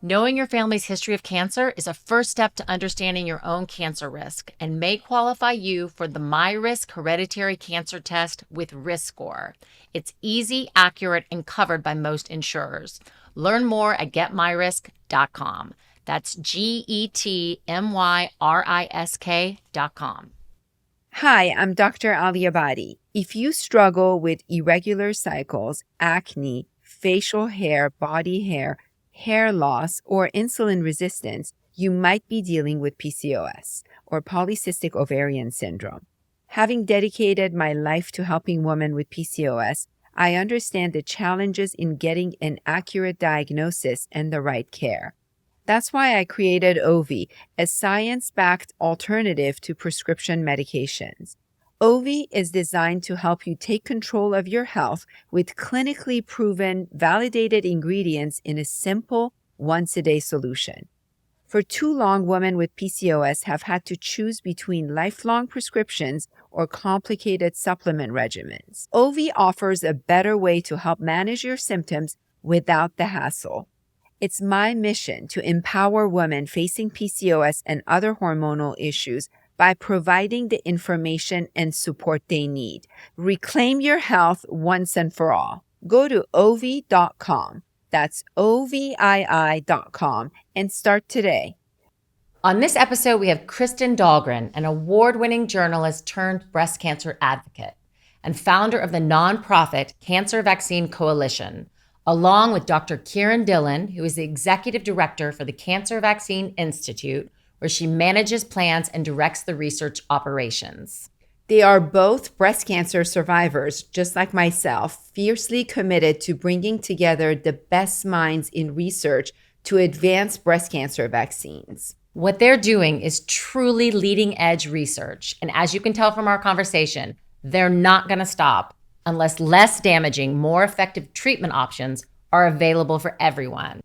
Knowing your family's history of cancer is a first step to understanding your own cancer risk and may qualify you for the MyRisk Hereditary Cancer Test with Risk Score. It's easy, accurate, and covered by most insurers. Learn more at getmyrisk.com. That's GETMYRISK.com. Hi, I'm Dr. Aliabadi. If you struggle with irregular cycles, acne, facial hair, body hair loss, or insulin resistance, you might be dealing with PCOS or polycystic ovarian syndrome. Having dedicated my life to helping women with PCOS, I understand the challenges in getting an accurate diagnosis and the right care. That's why I created Ovi, a science-backed alternative to prescription medications. Ovi is designed to help you take control of your health with clinically proven, validated ingredients in a simple, once-a-day solution. For too long, women with PCOS have had to choose between lifelong prescriptions or complicated supplement regimens. Ovi offers a better way to help manage your symptoms without the hassle. It's my mission to empower women facing PCOS and other hormonal issues by providing the information and support they need. Reclaim your health once and for all. Go to ovi.com. That's OVII.com and start today. On this episode, we have Kristen Dahlgren, an award-winning journalist turned breast cancer advocate and founder of the nonprofit Cancer Vaccine Coalition, along with Dr. Kiran Dhillon, who is the executive director for the Cancer Vaccine Institute, where she manages plans and directs the research operations. They are both breast cancer survivors, just like myself, fiercely committed to bringing together the best minds in research to advance breast cancer vaccines. What they're doing is truly leading-edge research, and as you can tell from our conversation, they're not going to stop unless less damaging, more effective treatment options are available for everyone.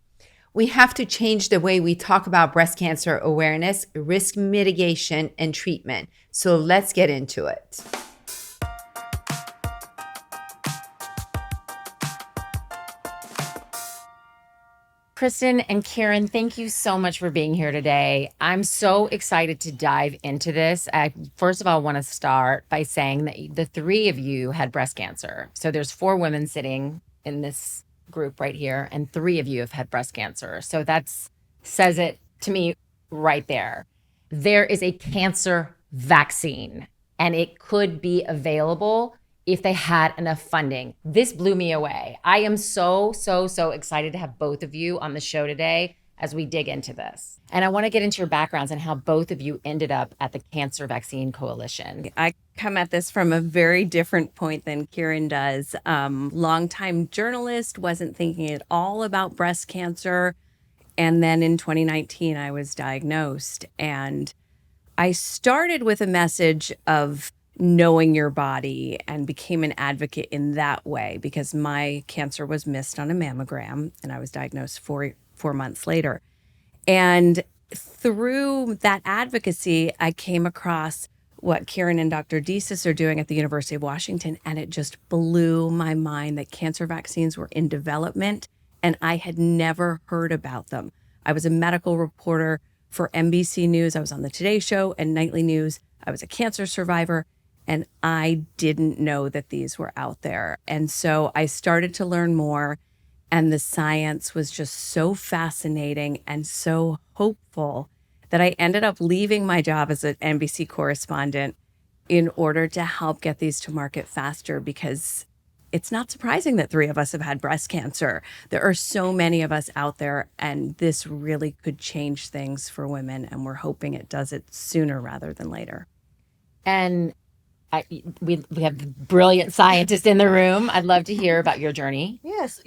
We have to change the way we talk about breast cancer awareness, risk mitigation, and treatment. So let's get into it. Kristen and Kiran, thank you so much for being here today. I'm so excited to dive into this. I first of all want to start by saying that the three of you had breast cancer. So there's 4 women sitting in this group right here, and 3 of you have had breast cancer. So that's says it to me right there. There is a cancer vaccine, and it could be available if they had enough funding. This blew me away. I am so excited to have both of you on the show today as we dig into this. And I want to get into your backgrounds and how both of you ended up at the Cancer Vaccine Coalition. I come at this from a very different point than Kiran does. Longtime journalist, wasn't thinking at all about breast cancer. And then in 2019, I was diagnosed. And I started with a message of knowing your body and became an advocate in that way because my cancer was missed on a mammogram and I was diagnosed 4 months later. And through that advocacy, I came across what Kiran and Dr. Desis are doing at the University of Washington, and it just blew my mind that cancer vaccines were in development and I had never heard about them. I was a medical reporter for NBC News. I was on the Today Show and Nightly News. I was a cancer survivor. And I didn't know that these were out there. And so I started to learn more, and the science was just so fascinating and so hopeful that I ended up leaving my job as an NBC correspondent in order to help get these to market faster, because it's not surprising that 3 of us have had breast cancer. There are so many of us out there, and this really could change things for women, and we're hoping it does it sooner rather than later. And we have brilliant scientists in the room. I'd love to hear about your journey. Yes,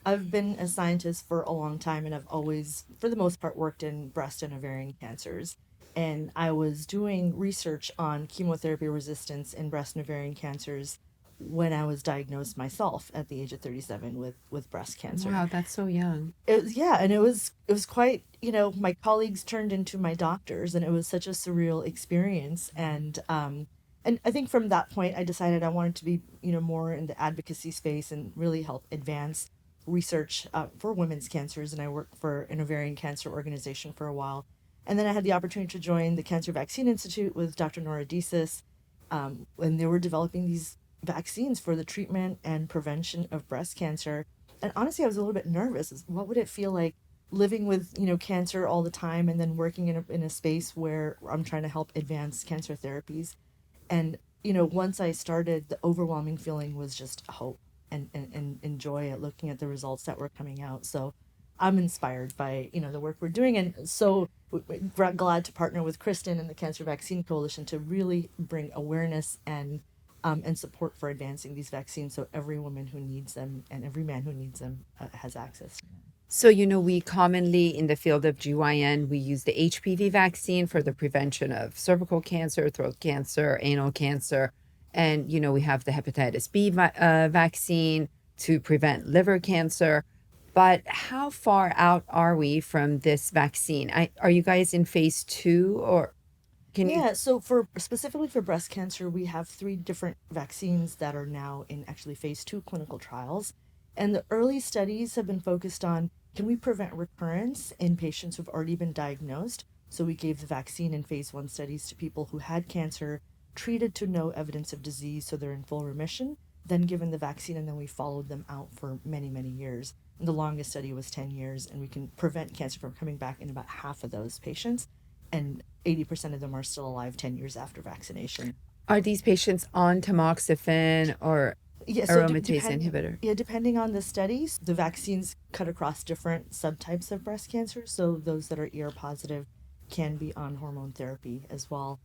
I've been a scientist for a long time, and I've always, for the most part, worked in breast and ovarian cancers. And I was doing research on chemotherapy resistance in breast and ovarian cancers when I was diagnosed myself at the age of 37 with breast cancer. Wow, that's so young. And it was quite, my colleagues turned into my doctors, and it was such a surreal experience. And I think from that point, I decided I wanted to be, more in the advocacy space and really help advance research for women's cancers, and I worked for an ovarian cancer organization for a while. And then I had the opportunity to join the Cancer Vaccine Institute with Dr. Nora Desis, when they were developing these vaccines for the treatment and prevention of breast cancer. And honestly, I was a little bit nervous. What would it feel like living with, cancer all the time and then working in a space where I'm trying to help advance cancer therapies? And, once I started, the overwhelming feeling was just hope and joy at looking at the results that were coming out. So I'm inspired by, the work we're doing. And so glad to partner with Kristen and the Cancer Vaccine Coalition to really bring awareness and support for advancing these vaccines so every woman who needs them and every man who needs them has access to them. So, we commonly in the field of GYN, we use the HPV vaccine for the prevention of cervical cancer, throat cancer, anal cancer. And, we have the hepatitis B vaccine to prevent liver cancer. But how far out are we from this vaccine? Are you guys in phase 2 or can you? Yeah, so specifically for breast cancer, we have 3 different vaccines that are now in actually phase 2 clinical trials. And the early studies have been focused on, can we prevent recurrence in patients who've already been diagnosed? So we gave the vaccine in phase 1 studies to people who had cancer, treated to no evidence of disease, so they're in full remission, then given the vaccine, and then we followed them out for many, many years. And the longest study was 10 years, and we can prevent cancer from coming back in about half of those patients. And 80% of them are still alive 10 years after vaccination. Are these patients on tamoxifen or Yeah, aromatase inhibitor? Yeah, depending on the studies, the vaccines cut across different subtypes of breast cancer. So those that are ER positive can be on hormone therapy as well.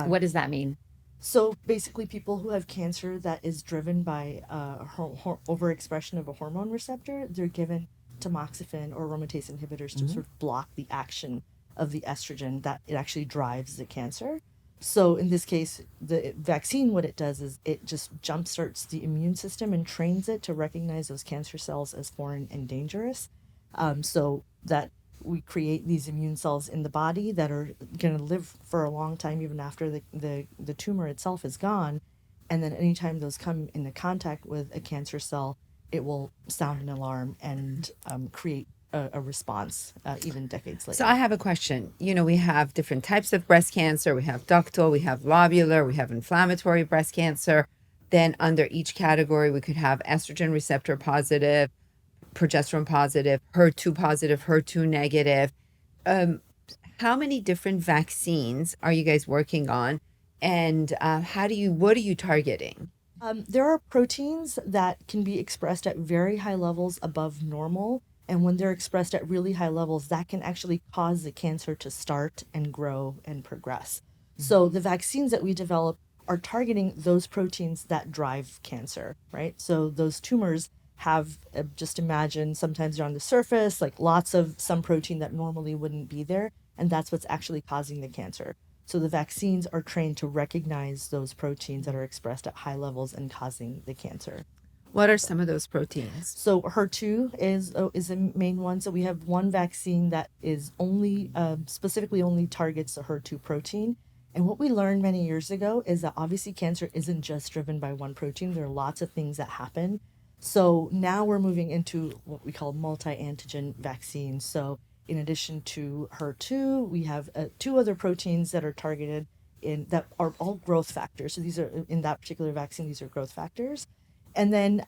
What does that mean? So basically, people who have cancer that is driven by overexpression of a hormone receptor, they're given tamoxifen or aromatase inhibitors to sort of block the action of the estrogen that it actually drives the cancer. So in this case, the vaccine, what it does is it just jumpstarts the immune system and trains it to recognize those cancer cells as foreign and dangerous. So that we create these immune cells in the body that are going to live for a long time, even after the tumor itself is gone. And then anytime those come into contact with a cancer cell, it will sound an alarm and create a response even decades later. So I have a question. We have different types of breast cancer. We have ductal, we have lobular, we have inflammatory breast cancer. Then under each category, we could have estrogen receptor positive, progesterone positive, HER2 positive, HER2 negative. How many different vaccines are you guys working on? And what are you targeting? There are proteins that can be expressed at very high levels above normal. And when they're expressed at really high levels, that can actually cause the cancer to start and grow and progress. So the vaccines that we develop are targeting those proteins that drive cancer, right? So those tumors have, just imagine, sometimes they're on the surface, like lots of some protein that normally wouldn't be there. And that's what's actually causing the cancer. So the vaccines are trained to recognize those proteins that are expressed at high levels and causing the cancer. What are some of those proteins? So HER2 is a main one. So we have one vaccine that is only specifically only targets the HER2 protein. And what we learned many years ago is that obviously cancer isn't just driven by one protein. There are lots of things that happen. So now we're moving into what we call multi-antigen vaccines. So in addition to HER2, we have 2 other proteins that are targeted that are all growth factors. So these are, in that particular vaccine, these are growth factors. And then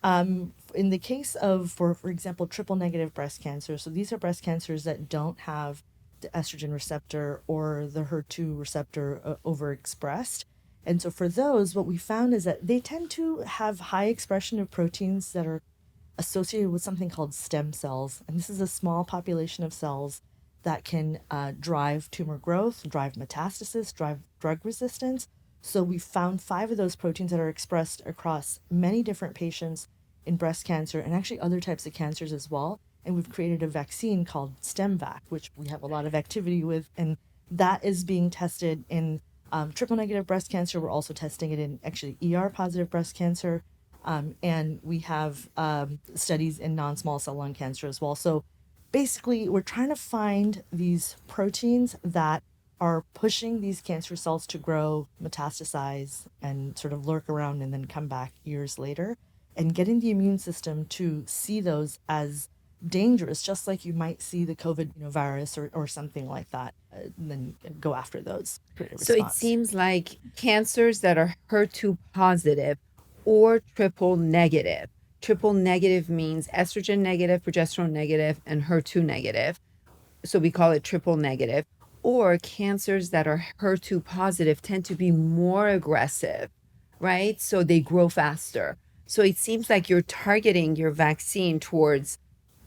in the case of, for example, triple negative breast cancer, so these are breast cancers that don't have the estrogen receptor or the HER2 receptor overexpressed. And so for those, what we found is that they tend to have high expression of proteins that are associated with something called stem cells. And this is a small population of cells that can drive tumor growth, drive metastasis, drive drug resistance. So we found 5 of those proteins that are expressed across many different patients in breast cancer and actually other types of cancers as well. And we've created a vaccine called StemVac, which we have a lot of activity with. And that is being tested in triple negative breast cancer. We're also testing it in actually ER positive breast cancer. And we have studies in non-small cell lung cancer as well. So basically, we're trying to find these proteins that are pushing these cancer cells to grow, metastasize, and sort of lurk around and then come back years later. and getting the immune system to see those as dangerous, just like you might see the COVID virus or something like that, and then go after those. So it seems like cancers that are HER2 positive or triple negative. Triple negative means estrogen negative, progesterone negative, and HER2 negative. So we call it triple negative. Or cancers that are HER2 positive tend to be more aggressive, right? So they grow faster. So it seems like you're targeting your vaccine towards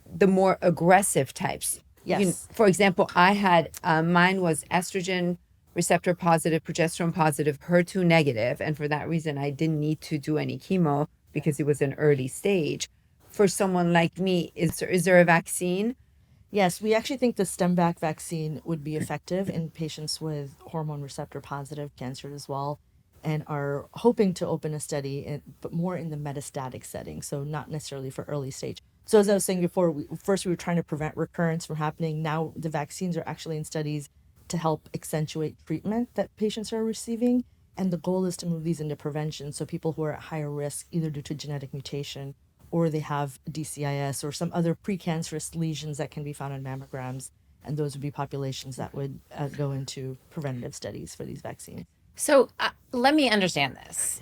the more aggressive types. Yes. For example, I had mine was estrogen receptor positive, progesterone positive, HER2 negative, and for that reason, I didn't need to do any chemo because it was an early stage. For someone like me, is there a vaccine? Yes, we actually think the stem-back vaccine would be effective in patients with hormone receptor positive cancer as well, and are hoping to open a study, but more in the metastatic setting, so not necessarily for early stage. So as I was saying before, first we were trying to prevent recurrence from happening. Now the vaccines are actually in studies to help accentuate treatment that patients are receiving. And the goal is to move these into prevention. So people who are at higher risk, either due to genetic mutation or they have DCIS or some other precancerous lesions that can be found in mammograms. And those would be populations that would go into preventative studies for these vaccines. So let me understand this.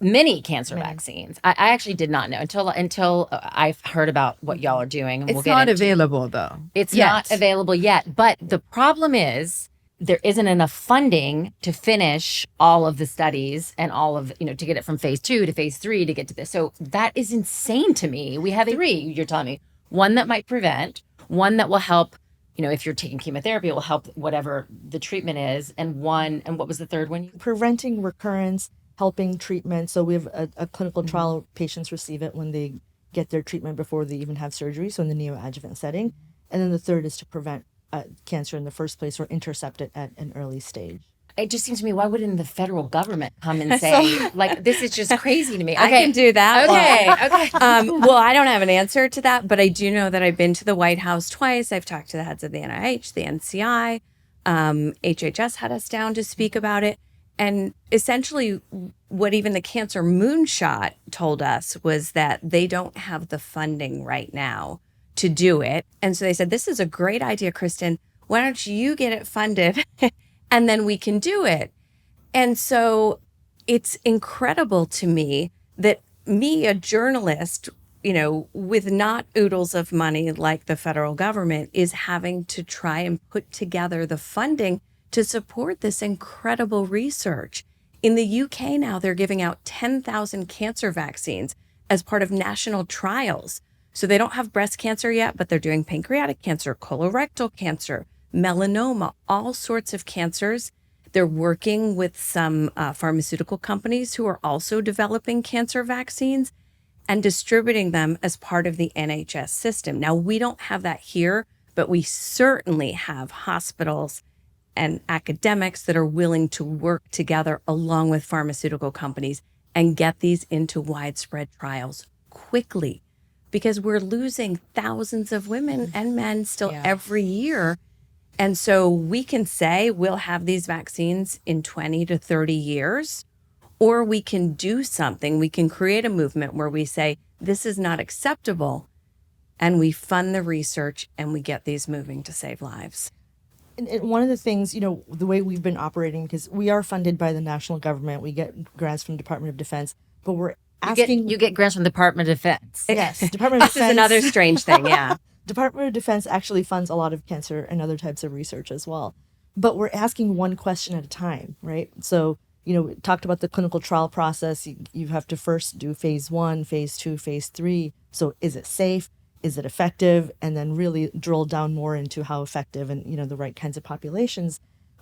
Many cancer vaccines. I actually did not know until I've heard about what y'all are doing. And It's not available though. It's yet. not available yet. But the problem is there isn't enough funding to finish all of the studies and all of, to get it from phase 2 to phase 3 to get to this. So that is insane to me. We have 3, you're telling me. One that might prevent, one that will help, if you're taking chemotherapy, it will help whatever the treatment is. And what was the third one? Preventing recurrence, helping treatment. So we have a clinical trial. Patients receive it when they get their treatment before they even have surgery, so in the neoadjuvant setting. And then the third is to prevent cancer in the first place or intercept it at an early stage. It just seems to me, why wouldn't the federal government come and say, this is just crazy to me? I can do that. Okay. Well, I don't have an answer to that, but I do know that I've been to the White House twice. I've talked to the heads of the NIH, the NCI. HHS had us down to speak about it. And essentially, what even the Cancer Moonshot told us was that they don't have the funding right now to do it. And so they said, this is a great idea, Kristen. Why don't you get it funded and then we can do it? And so it's incredible to me that me, a journalist, with not oodles of money like the federal government, is having to try and put together the funding to support this incredible research. In the UK now, they're giving out 10,000 cancer vaccines as part of national trials. So they don't have breast cancer yet, but they're doing pancreatic cancer, colorectal cancer, melanoma, all sorts of cancers. They're working with some pharmaceutical companies who are also developing cancer vaccines and distributing them as part of the NHS system. Now, we don't have that here, but we certainly have hospitals and academics that are willing to work together along with pharmaceutical companies and get these into widespread trials quickly, because we're losing thousands of women and men still every year. And so we can say we'll have these vaccines in 20 to 30 years, or we can do something. We can create a movement where we say, this is not acceptable, and we fund the research and we get these moving to save lives. And one of the things, the way we've been operating, because we are funded by the national government, we get grants from the Department of Defense, but we're asking... You get grants from the Department of Defense. Yes, Department of Defense. This is another strange thing, yeah. Department of Defense actually funds a lot of cancer and other types of research as well. But we're asking one question at a time, right? So, we talked about the clinical trial process. You have to first do phase 1, phase 2, phase 3. So is it safe? Is it effective? And then really drill down more into how effective and, the right kinds of populations.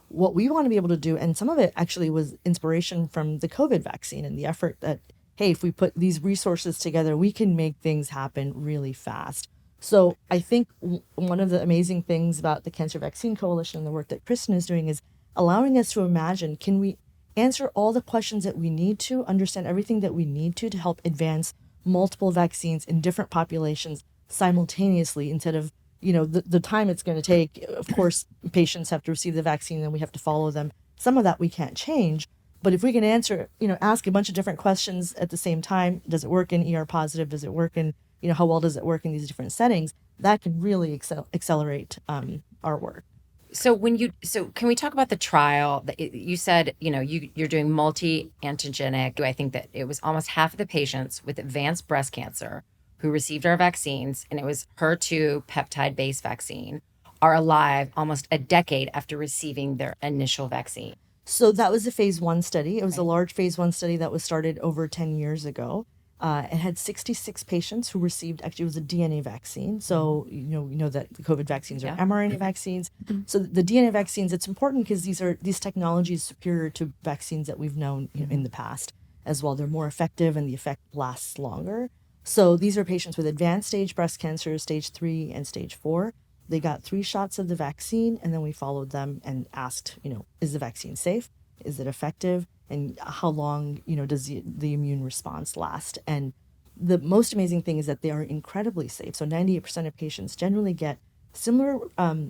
What we want to be able to do, and some of it actually was inspiration from the COVID vaccine and the effort that, hey, if we put these resources together, we can make things happen really fast. So I think one of the amazing things about the Cancer Vaccine Coalition and the work that Kristen is doing is allowing us to imagine, can we answer all the questions that we need to, understand everything that we need to help advance multiple vaccines in different populations simultaneously, instead of, the time it's going to take. Of course, patients have to receive the vaccine and we have to follow them. Some of that we can't change, But if we can ask a bunch of different questions at the same time, does it work in ER positive? Does it work in, how well does it work in these different settings? That can really accelerate our work. So can we talk about the trial that you said, you're doing multi-antigenic. I think that it was almost half of the patients with advanced breast cancer who received our vaccines, and it was HER2 peptide-based vaccine, are alive almost a decade after receiving their initial vaccine. So that was a phase 1 study. It was a large phase 1 study that was started over 10 years ago. It had 66 patients who received, actually it was a DNA vaccine. So, we know that the COVID vaccines are mRNA vaccines. So the DNA vaccines, it's important because these technologies superior to vaccines that we've known in the past as well. They're more effective and the effect lasts longer. So these are patients with advanced stage breast cancer, stage 3 and stage 4. They got 3 shots of the vaccine, and then we followed them and asked, is the vaccine safe? Is it effective? And how long, does the immune response last? And the most amazing thing is that they are incredibly safe. So 98% of patients generally get similar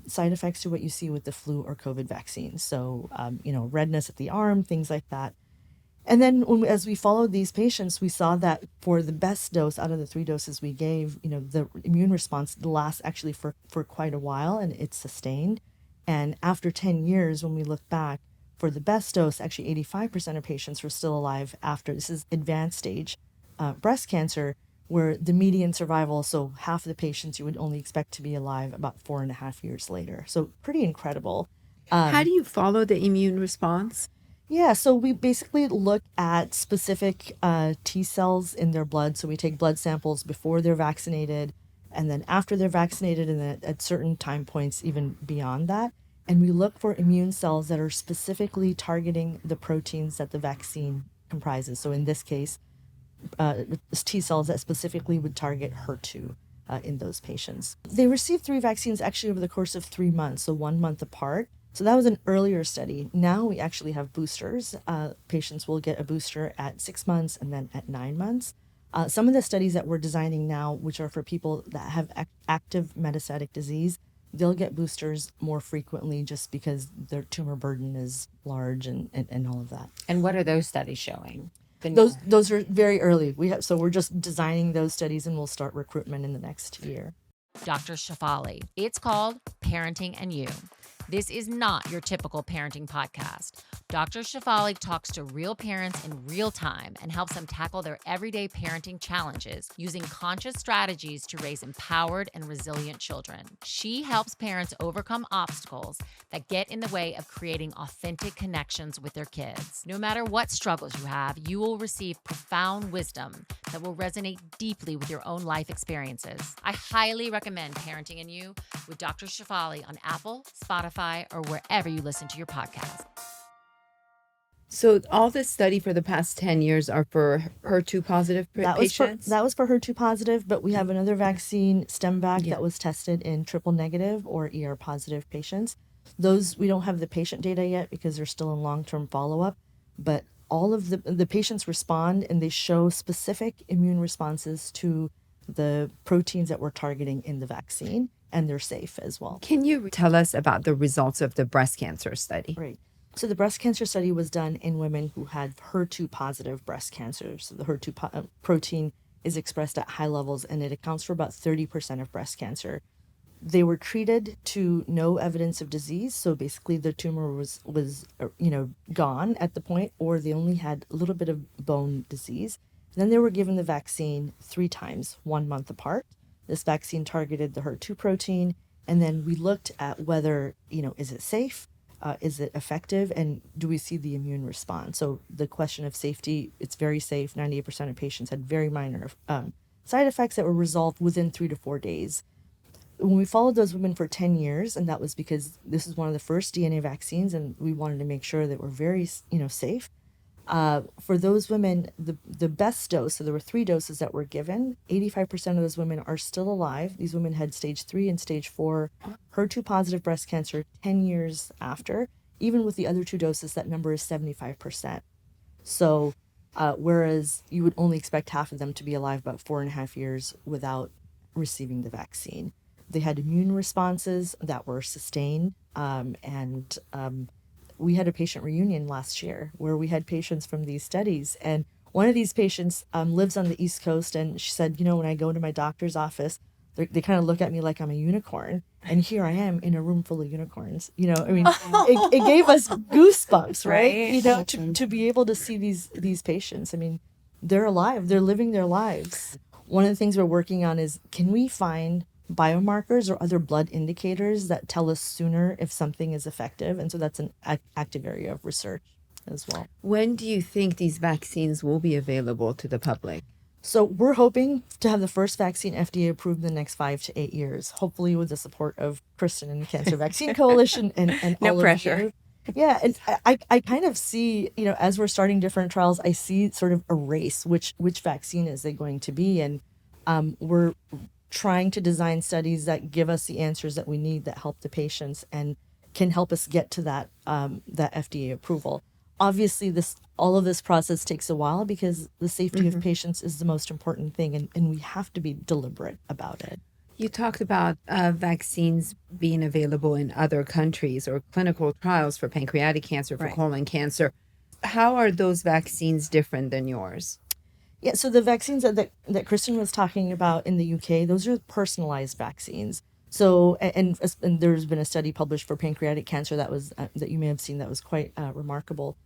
side effects to what you see with the flu or COVID vaccines. So, redness at the arm, things like that. And then as we followed these patients, we saw that for the best dose out of the 3 doses we gave, the immune response lasts actually for quite a while, and it's sustained. And after 10 years, when we look back, for the best dose, actually 85% of patients were still alive after. This is advanced stage breast cancer, where the median survival, so half of the patients you would only expect to be alive about 4.5 years later. So pretty incredible. How do you follow the immune response? Yeah, so we basically look at specific T cells in their blood. So we take blood samples before they're vaccinated and then after they're vaccinated, and then at certain time points, even beyond that. And we look for immune cells that are specifically targeting the proteins that the vaccine comprises. So in this case, T cells that specifically would target HER2 in those patients. They received 3 vaccines actually over the course of 3 months, so 1 month apart. So that was an earlier study. Now we actually have boosters. Patients will get a booster at 6 months and then at 9 months. Some of the studies that we're designing now, which are for people that have active metastatic disease, they'll get boosters more frequently just because their tumor burden is large and all of that. And what are those studies showing? Those are very early. We're just designing those studies, and we'll start recruitment in the next year. Dr. Shefali. It's called Parenting and You. This is not your typical parenting podcast. Dr. Shefali talks to real parents in real time and helps them tackle their everyday parenting challenges using conscious strategies to raise empowered and resilient children. She helps parents overcome obstacles that get in the way of creating authentic connections with their kids. No matter what struggles you have, you will receive profound wisdom that will resonate deeply with your own life experiences. I highly recommend Parenting and You with Dr. Shefali on Apple, Spotify, or wherever you listen to your podcast. So all this study for the past 10 years are for HER2 positive patients? That was for HER2 positive, but we have another vaccine, StemVac, that was tested in triple negative or ER positive patients. Those, we don't have the patient data yet because they're still in long-term follow-up, but all of the patients respond and they show specific immune responses to the proteins that we're targeting in the vaccine, and they're safe as well. Can you tell us about the results of the breast cancer study? Right. So the breast cancer study was done in women who had HER2 positive breast cancer. So the HER2 protein is expressed at high levels, and it accounts for about 30% of breast cancer. They were treated to no evidence of disease. So basically the tumor was gone at the point, or they only had a little bit of bone disease. Then they were given the vaccine 3 times, 1 month apart. This vaccine targeted the HER2 protein. And then we looked at whether, is it safe? Is it effective? And do we see the immune response? So the question of safety, it's very safe. 98% of patients had very minor side effects that were resolved within 3 to 4 days. When we followed those women for 10 years, and that was because this is one of the first DNA vaccines, and we wanted to make sure that we're very, safe. For those women, the best dose, so there were 3 doses that were given, 85% of those women are still alive. These women had stage 3 and stage 4 HER2 positive breast cancer 10 years after. Even with the other 2 doses, that number is 75%. So whereas you would only expect half of them to be alive about 4.5 years without receiving the vaccine. They had immune responses that were sustained, and we had a patient reunion last year where we had patients from these studies. And one of these patients lives on the East Coast. And she said, when I go to my doctor's office, they kind of look at me like I'm a unicorn. And here I am in a room full of unicorns. It gave us goosebumps, right? To be able to see these patients. I mean, they're alive. They're living their lives. One of the things we're working on is, can we find biomarkers or other blood indicators that tell us sooner if something is effective? And so that's an active area of research as well. When do you think these vaccines will be available to the public? So we're hoping to have the first vaccine FDA approved in the next 5 to 8 years, hopefully with the support of Kristen and the Cancer Vaccine Coalition and No all pressure. Of you. Yeah, and I kind of see, as we're starting different trials, I see sort of a race, which vaccine is it going to be? And we're trying to design studies that give us the answers that we need, that help the patients and can help us get to that FDA approval. Obviously, all of this process takes a while because the safety of patients is the most important thing, and we have to be deliberate about it. You talked about vaccines being available in other countries or clinical trials for pancreatic cancer, for colon cancer. How are those vaccines different than yours? Yeah, so the vaccines that Kristen was talking about in the UK, those are personalized vaccines. So, and there's been a study published for pancreatic cancer that you may have seen that was quite remarkable.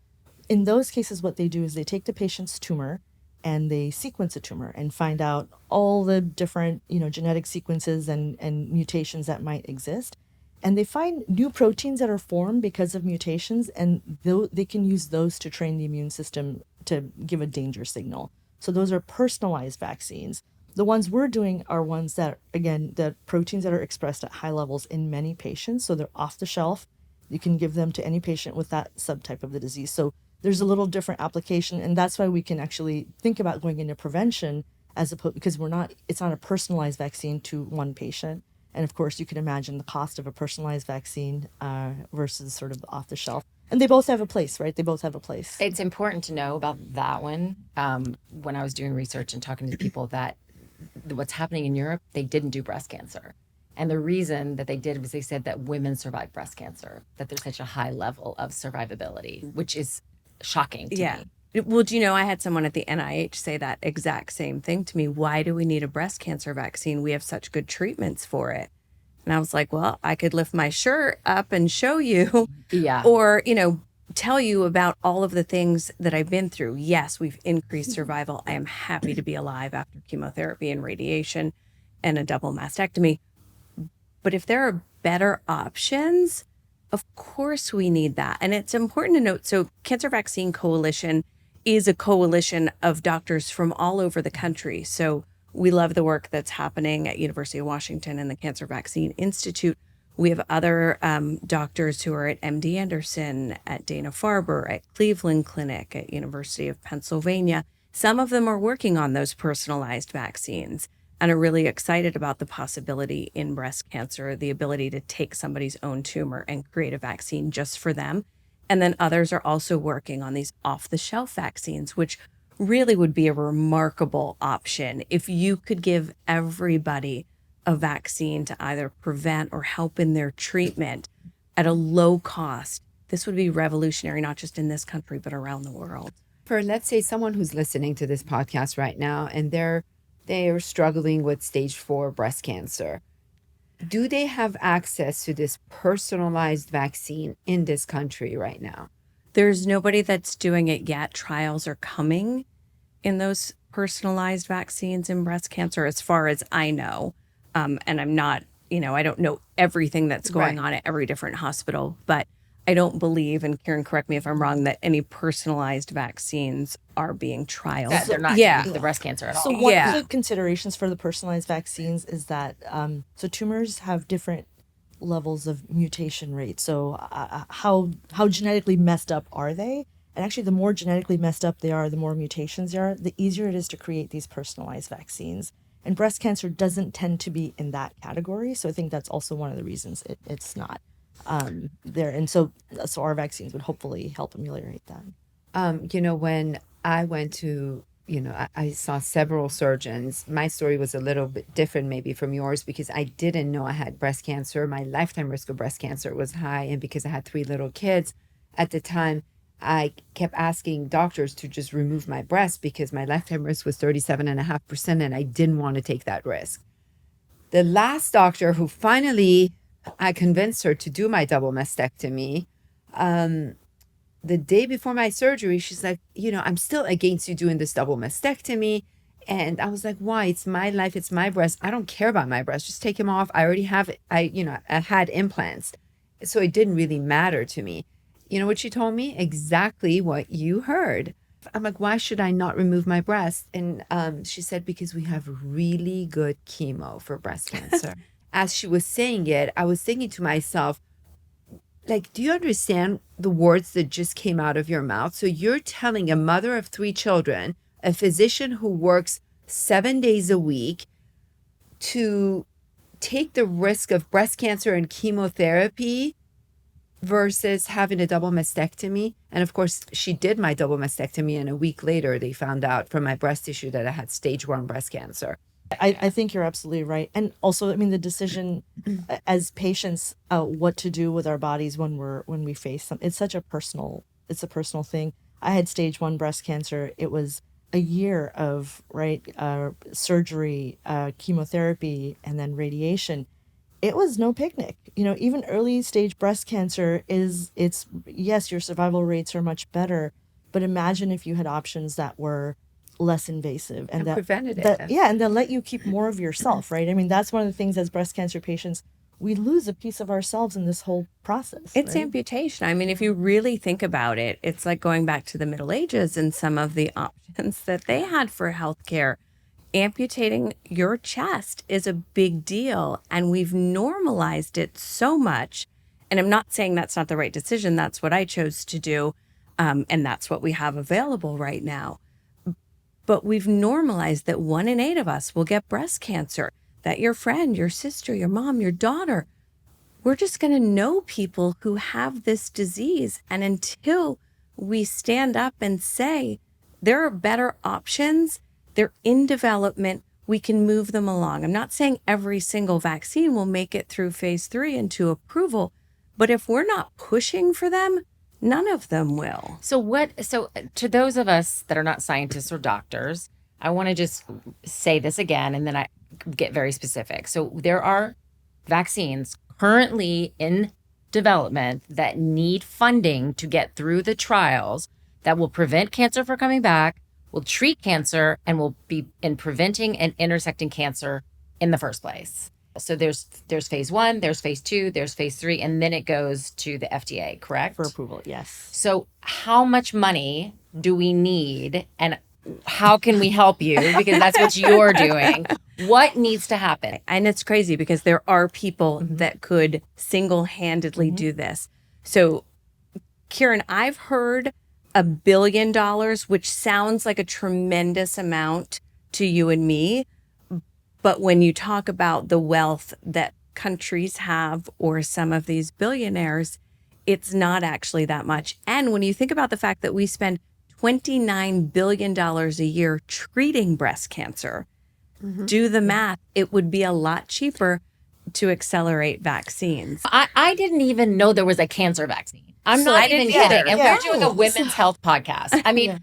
In those cases, what they do is they take the patient's tumor and they sequence a tumor and find out all the different, genetic sequences and mutations that might exist. And they find new proteins that are formed because of mutations, and they can use those to train the immune system to give a danger signal. So those are personalized vaccines. The ones we're doing are ones that, again, the proteins that are expressed at high levels in many patients. So they're off the shelf. You can give them to any patient with that subtype of the disease. So there's a little different application. And that's why we can actually think about going into prevention as opposed, because it's not a personalized vaccine to one patient. And of course, you can imagine the cost of a personalized vaccine versus sort of off the shelf. And they both have a place, right? They both have a place. It's important to know about that one. When I was doing research and talking to people, that what's happening in Europe, they didn't do breast cancer. And the reason that they did was they said that women survive breast cancer, that there's such a high level of survivability, which is shocking to me. Well, I had someone at the NIH say that exact same thing to me. Why do we need a breast cancer vaccine? We have such good treatments for it. And I was like, well, I could lift my shirt up and show you. Yeah. Or, tell you about all of the things that I've been through. Yes, we've increased survival. I am happy to be alive after chemotherapy and radiation and a double mastectomy. But if there are better options, of course we need that. And it's important to note, so Cancer Vaccine Coalition is a coalition of doctors from all over the country. So we love the work that's happening at University of Washington and the Cancer Vaccine Institute. We have other doctors who are at MD Anderson, at Dana-Farber, at Cleveland Clinic, at University of Pennsylvania. Some of them are working on those personalized vaccines and are really excited about the possibility in breast cancer, the ability to take somebody's own tumor and create a vaccine just for them. And then others are also working on these off-the-shelf vaccines, which really would be a remarkable option if you could give everybody a vaccine to either prevent or help in their treatment at a low cost. This would be revolutionary, not just in this country, but around the world. For, let's say, someone who's listening to this podcast right now and they are struggling with stage 4 breast cancer, do they have access to this personalized vaccine in this country right now? There's nobody that's doing it yet. Trials are coming in those personalized vaccines in breast cancer, as far as I know. And I'm not, I don't know everything that's going on at every different hospital, but I don't believe, and Kiran, correct me if I'm wrong, that any personalized vaccines are being trialed. That they're not treating the breast cancer at all. So one of the considerations for the personalized vaccines is that so tumors have different levels of mutation rate. So how genetically messed up are they? And actually, the more genetically messed up they are, the more mutations there are, the easier it is to create these personalized vaccines. And breast cancer doesn't tend to be in that category. So I think that's also one of the reasons it's not there. And so our vaccines would hopefully help ameliorate that. When I went to, I saw several surgeons. My story was a little bit different maybe from yours because I didn't know I had breast cancer. My lifetime risk of breast cancer was high. And because I had 3 little kids, at the time, I kept asking doctors to just remove my breast because my lifetime risk was 37.5%, and I didn't want to take that risk. The last doctor who finally I convinced her to do my double mastectomy, the day before my surgery, she's like, I'm still against you doing this double mastectomy. And I was like, why? It's my life. It's my breast. I don't care about my breast. Just take them off. I already have, I had implants. So it didn't really matter to me. You know what she told me? Exactly what you heard. I'm like, why should I not remove my breast? And she said, because we have really good chemo for breast cancer. As she was saying it, I was thinking to myself, like, do you understand the words that just came out of your mouth? So you're telling a mother of 3 children, a physician who works 7 days a week, to take the risk of breast cancer and chemotherapy versus having a double mastectomy. And of course, she did my double mastectomy, and a week later, they found out from my breast tissue that I had stage 1 breast cancer. I think you're absolutely right. And also, I mean, the decision as patients, what to do with our bodies when we face something, it's a personal thing. I had stage 1 breast cancer. It was a year of surgery, chemotherapy, and then radiation. It was no picnic. Even early stage breast cancer yes, your survival rates are much better, but imagine if you had options that were less invasive and that preventative. And that let you keep more of yourself, right? I mean, that's one of the things as breast cancer patients, we lose a piece of ourselves in this whole process. It's right? amputation. I mean, if you really think about it, it's like going back to the Middle Ages and some of the options that they had for healthcare. Amputating your chest is a big deal, and we've normalized it so much. And I'm not saying that's not the right decision. That's what I chose to do, and that's what we have available right now. But we've normalized that 1 in 8 of us will get breast cancer, that your friend, your sister, your mom, your daughter, we're just going to know people who have this disease. And until we stand up and say there are better options, they're in development, we can move them along. I'm not saying every single vaccine will make it through phase 3 and to approval, but if we're not pushing for them, none of them will. So to those of us that are not scientists or doctors, I want to just say this again, and then I get very specific. So there are vaccines currently in development that need funding to get through the trials that will prevent cancer from coming back, will treat cancer, and will be in preventing and intersecting cancer in the first place. So there's phase 1, there's phase 2, there's phase 3, and then it goes to the FDA, correct? For approval, yes. So how much money do we need, and how can we help you? Because that's what you're doing. What needs to happen? And it's crazy because there are people that could single-handedly do this. So, Kiran, I've heard $1 billion, which sounds like a tremendous amount to you and me. But when you talk about the wealth that countries have, or some of these billionaires, it's not actually that much. And when you think about the fact that we spend $29 billion a year treating breast cancer, do the math, it would be a lot cheaper to accelerate vaccines. I didn't even know there was a cancer vaccine. I'm not even kidding. And we're doing a women's health podcast. I mean,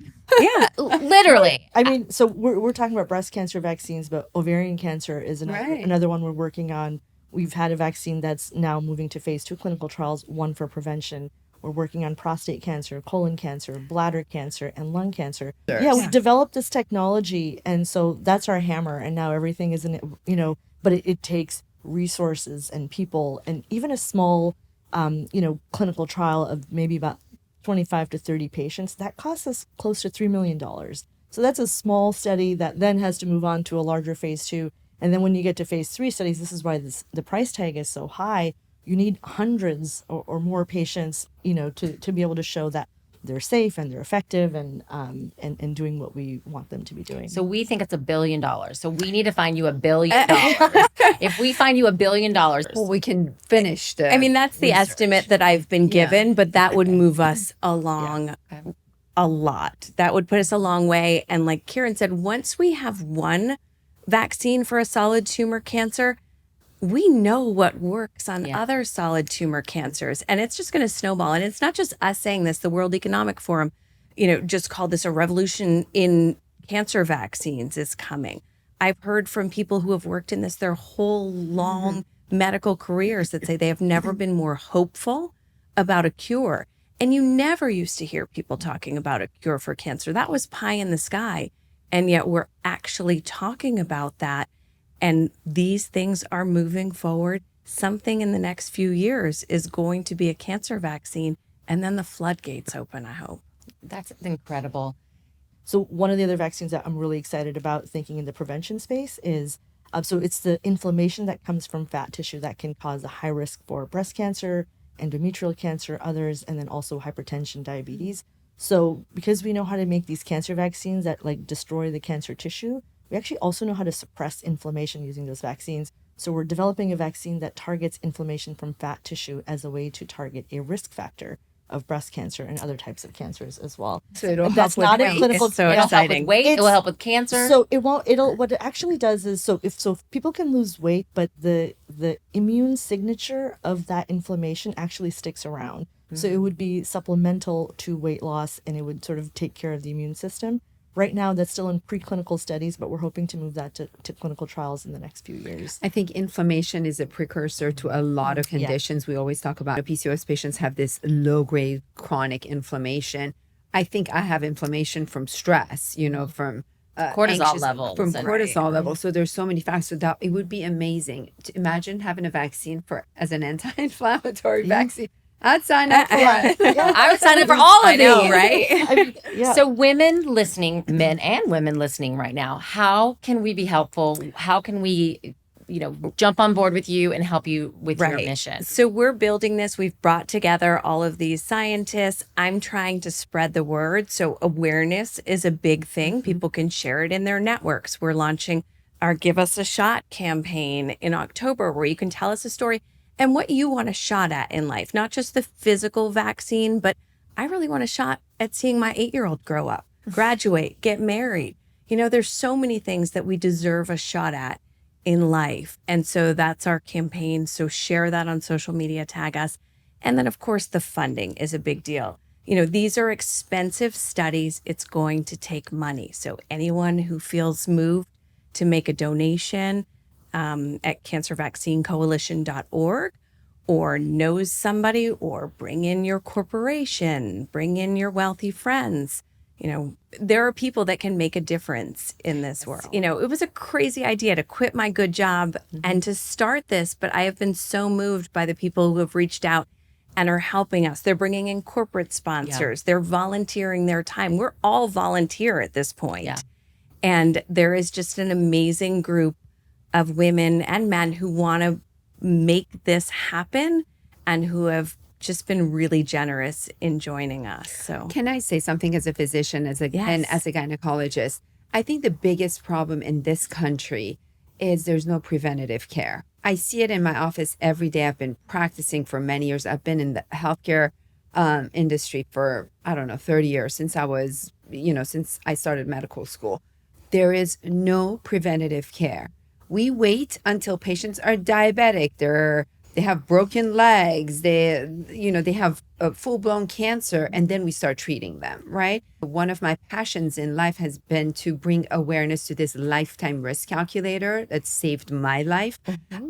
literally. I mean, so we're talking about breast cancer vaccines, but ovarian cancer is another one we're working on. We've had a vaccine that's now moving to phase 2 clinical trials, one for prevention. We're working on prostate cancer, colon cancer, bladder cancer, and lung cancer. Sure. Yeah, we've developed this technology, and so that's our hammer. And now everything is in it, but it takes resources and people, and even a small, clinical trial of maybe about 25 to 30 patients, that costs us close to $3 million. So that's a small study that then has to move on to a larger phase 2. And then when you get to phase 3 studies, this is why the price tag is so high. You need hundreds or more patients, to be able to show that they're safe and they're effective and doing what we want them to be doing. So we think it's $1 billion. So we need to find you $1 billion. If we find you $1 billion, well, we can finish the. I mean, that's the estimate that I've been given, but that would move us along a lot. That would put us a long way. And like Kiran said, once we have one vaccine for a solid tumor cancer, we know what works on Yeah. other solid tumor cancers, and it's just going to snowball. And it's not just us saying this. The World Economic Forum, just called this a revolution in cancer vaccines is coming. I've heard from people who have worked in this their whole long medical careers that say they have never been more hopeful about a cure. And you never used to hear people talking about a cure for cancer. That was pie in the sky. And yet we're actually talking about that. And these things are moving forward. Something in the next few years is going to be a cancer vaccine. And then the floodgates open, I hope. That's incredible. So one of the other vaccines that I'm really excited about thinking in the prevention space is, so it's the inflammation that comes from fat tissue that can cause a high risk for breast cancer, endometrial cancer, others, and then also hypertension, diabetes. So because we know how to make these cancer vaccines that like destroy the cancer tissue, we actually also know how to suppress inflammation using those vaccines. So we're developing a vaccine that targets inflammation from fat tissue as a way to target a risk factor of breast cancer and other types of cancers as well. So it'll And that's help not with a weight. clinical. It's so It'll help exciting. with weight. It will It's- help with cancer. So it won't. It'll. What it actually does is if people can lose weight, but the immune signature of that inflammation actually sticks around. So it would be supplemental to weight loss, and it would sort of take care of the immune system. Right now, that's still in preclinical studies, but we're hoping to move that to clinical trials in the next few years. I think inflammation is a precursor to a lot of Yeah. conditions. We always talk about PCOS patients have this low-grade chronic inflammation. I think I have inflammation from stress, from Cortisol levels from and- cortisol levels. So there's so many factors. So that it would be amazing to imagine having a vaccine as an anti-inflammatory vaccine. I'd sign up for it. I would sign up for all of I know, these. right? I mean, yeah. So women listening, men and women listening right now, how can we be helpful? How can we, jump on board with you and help you with your mission? So we're building this. We've brought together all of these scientists. I'm trying to spread the word. So awareness is a big thing. People can share it in their networks. We're launching our Give Us a Shot campaign in October, where you can tell us a story and what you want a shot at in life, not just the physical vaccine, but I really want a shot at seeing my 8-year-old grow up, graduate, get married. There's so many things that we deserve a shot at in life. And so that's our campaign. So share that on social media, tag us. And then, of course, the funding is a big deal. These are expensive studies. It's going to take money. So anyone who feels moved to make a donation at cancervaccinecoalition.org, or knows somebody, or bring in your corporation, bring in your wealthy friends. There are people that can make a difference in this world. It was a crazy idea to quit my good job and to start this, but I have been so moved by the people who have reached out and are helping us. They're bringing in corporate sponsors. They're volunteering their time. We're all volunteer at this point. Yeah. And there is just an amazing group of women and men who want to make this happen and who have just been really generous in joining us. So Can I say something as a physician, and Yes. as a gynecologist? I think the biggest problem in this country is there's no preventative care. I see it in my office every day. I've been practicing for many years. I've been in the healthcare industry for, 30 years, since since I started medical school. There is no preventative care. We wait until patients are diabetic. They have broken legs. They have a full-blown cancer, and then we start treating them, right? One of my passions in life has been to bring awareness to this lifetime risk calculator that saved my life.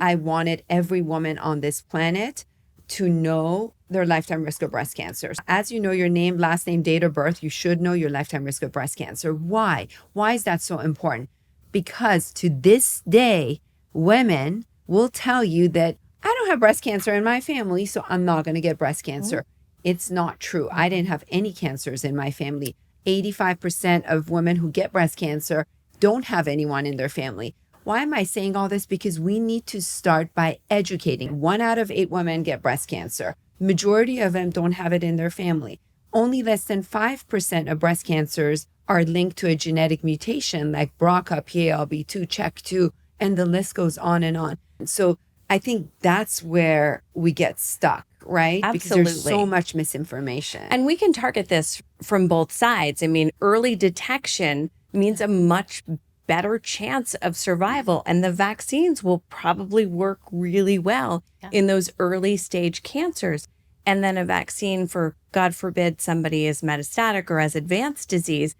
I wanted every woman on this planet to know their lifetime risk of breast cancer. As you know your name, last name, date of birth, you should know your lifetime risk of breast cancer. Why? Why is that so important? Because to this day, women will tell you that I don't have breast cancer in my family, so I'm not going to get breast cancer. It's not true. I didn't have any cancers in my family. 85% of women who get breast cancer don't have anyone in their family. Why am I saying all this? Because we need to start by educating. 1 out of 8 women get breast cancer. Majority of them don't have it in their family. Only less than 5% of breast cancers are linked to a genetic mutation like BRCA, PALB2, CHEK2, and the list goes on and on. So I think that's where we get stuck, right? Because there's so Absolutely. much misinformation. And we can target this from both sides. I mean, early detection means a much better chance of survival. And the vaccines will probably work really well in those early stage cancers. And then a vaccine for, God forbid, somebody is metastatic or has advanced disease,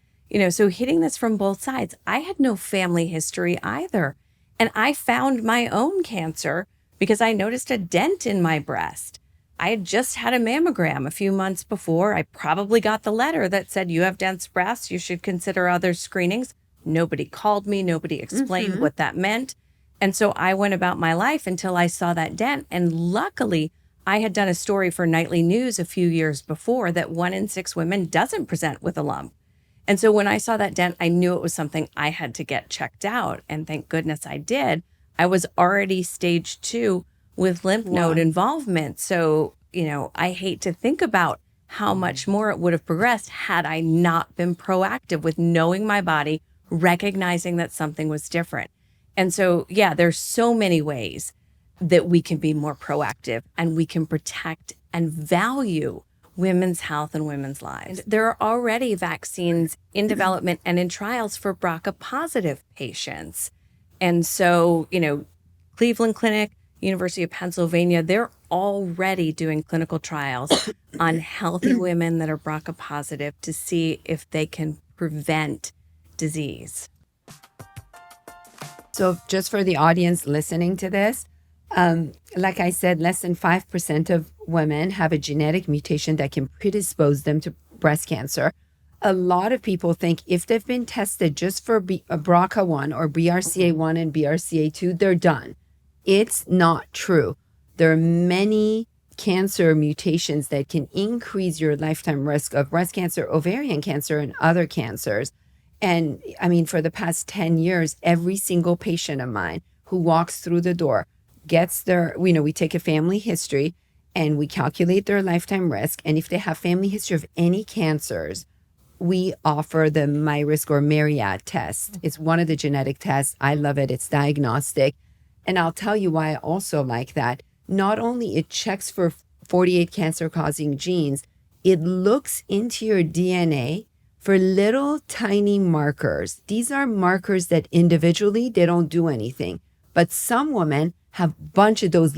so hitting this from both sides. I had no family history either. And I found my own cancer because I noticed a dent in my breast. I had just had a mammogram a few months before. I probably got the letter that said, you have dense breasts, you should consider other screenings. Nobody called me. Nobody explained what that meant. And so I went about my life until I saw that dent. And luckily, I had done a story for Nightly News a few years before that 1 in 6 women doesn't present with a lump. And so when I saw that dent, I knew it was something I had to get checked out. And thank goodness I did. I was already stage 2 with lymph node involvement. So, I hate to think about how much more it would have progressed had I not been proactive with knowing my body, recognizing that something was different. And so, there's so many ways that we can be more proactive and we can protect and value women's health and women's lives. There are already vaccines in development and in trials for BRCA-positive patients. And so, Cleveland Clinic, University of Pennsylvania, they're already doing clinical trials on healthy women that are BRCA positive to see if they can prevent disease. So just for the audience listening to this, like I said, less than 5% of women have a genetic mutation that can predispose them to breast cancer. A lot of people think if they've been tested just for BRCA1 or BRCA1 and BRCA2, they're done. It's not true. There are many cancer mutations that can increase your lifetime risk of breast cancer, ovarian cancer, and other cancers. And I mean, for the past 10 years, every single patient of mine who walks through the door gets their, we take a family history and we calculate their lifetime risk. And if they have family history of any cancers, we offer the MyRisk or Myriad test. It's one of the genetic tests. I love it. It's diagnostic. And I'll tell you why I also like that. Not only it checks for 48 cancer-causing genes, it looks into your DNA for little tiny markers. These are markers that individually, they don't do anything. But some women have a bunch of those